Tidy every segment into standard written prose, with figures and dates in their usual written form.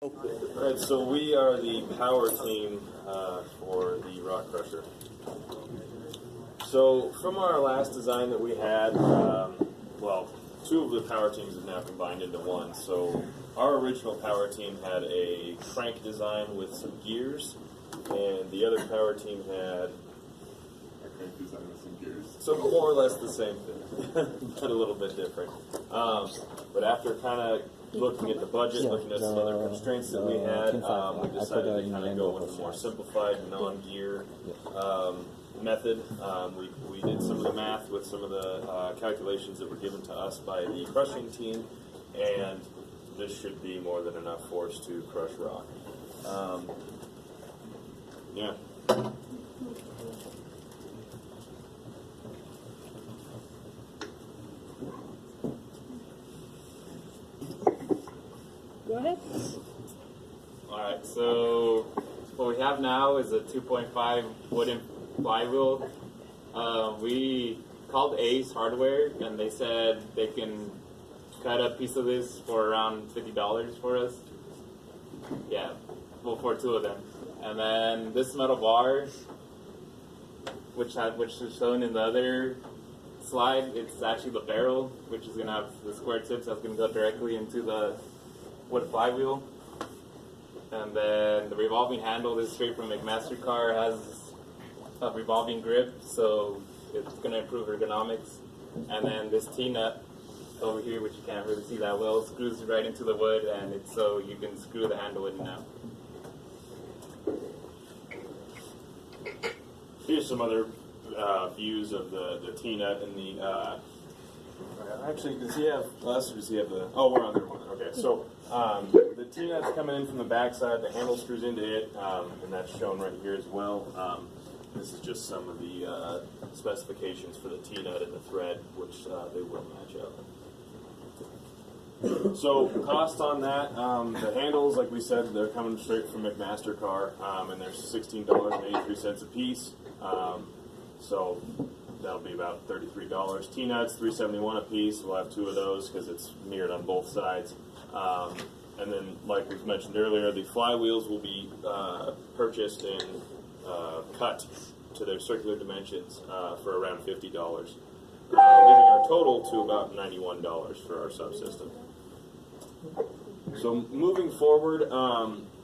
Alright, so we are the power team for the rock crusher. So from our last design that we had, well, two of the power teams have now combined into one. So our original power team had a crank design with some gears, and the other power team had a crank design with some gears. so more or less the same thing, but a little bit different. But after kind of looking at the budget, looking at some other constraints that we had, we decided to kind of go with a more simplified non-gear method. We did some of the math with some of the calculations that were given to us by the crushing team, and this should be more than enough force to crush rock. Yeah. Go ahead. Alright, so what we have now is a 2.5 wooden flywheel. We called Ace Hardware, and they said they can cut a piece of this for around $50 for us. Yeah, well, for two of them. And then this metal bar, which is shown in the other slide, it's actually the barrel, which is going to have the square tips that's going to go directly into the wood flywheel. And then the revolving handle is straight from McMaster car, has a revolving grip, so it's going to improve ergonomics. And then this T-nut over here, which you can't really see that well, screws right into the wood, and it's so you can screw the handle in and out. Here's some other views of the T-nut and the. Actually, does he have us or does he have the? Oh, we're on there. Okay, so the T-nut's coming in from the backside. The handle screws into it, and that's shown right here as well. This is just some of the specifications for the T-nut and the thread, which they will match up. So cost on that, the handles, like we said, they're coming straight from McMaster car, and they're $16.83 a piece. So that'll be about $33. T-nuts, $3.71 a piece. We'll have two of those because it's mirrored on both sides. And then, like we've mentioned earlier, the flywheels will be purchased and cut to their circular dimensions for around $50, leaving our total to about $91 for our subsystem. So moving forward,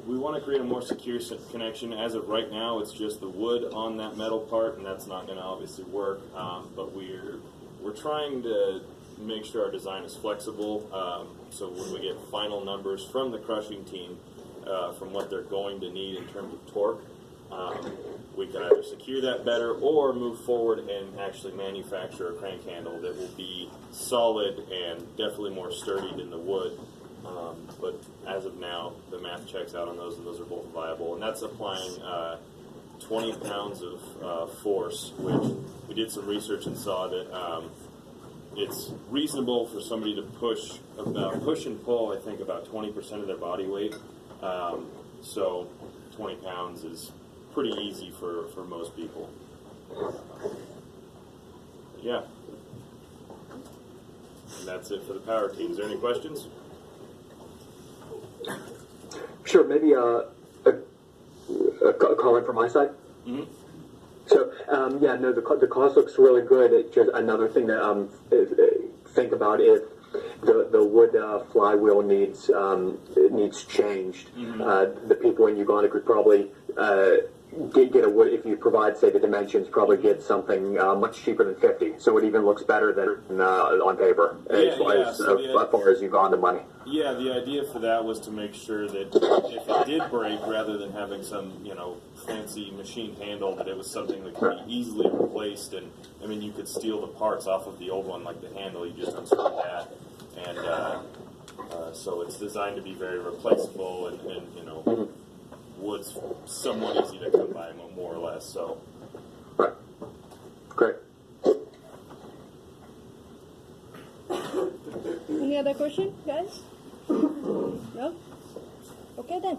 we want to create a more secure connection. As of right now, it's just the wood on that metal part, and that's not going to obviously work. But we're trying to make sure our design is flexible. So when we get final numbers from the crushing team, from what they're going to need in terms of torque, we can either secure that better or move forward and actually manufacture a crank handle that will be solid and definitely more sturdy than the wood. But as of now, the math checks out on those, and those are both viable. And that's applying 20 pounds of force, which we did some research and saw that it's reasonable for somebody to push and pull, I think, about 20% of their body weight. So 20 pounds is pretty easy for most people. Yeah. And that's it for the power team. Is there any questions? Sure, maybe a comment from my side. Mm-hmm. So, yeah, no, the cost looks really good. It's just another thing to think about if the wood flywheel needs changed. Mm-hmm. The people in Uganda could probably get a wood, if you provide, say, the dimensions, probably get something much cheaper than 50. So it even looks better than on paper as far as Uganda money. Yeah, the idea for that was to make sure that if it did break, rather than having some, fancy machine handle, that it was something that could be easily replaced. And, I mean, you could steal the parts off of the old one, like the handle, you just unscrew that. And so it's designed to be very replaceable and Mm-hmm. wood's somewhat easy to come by, more or less. So. Right. Great. Any other question, guys? No? Okay then.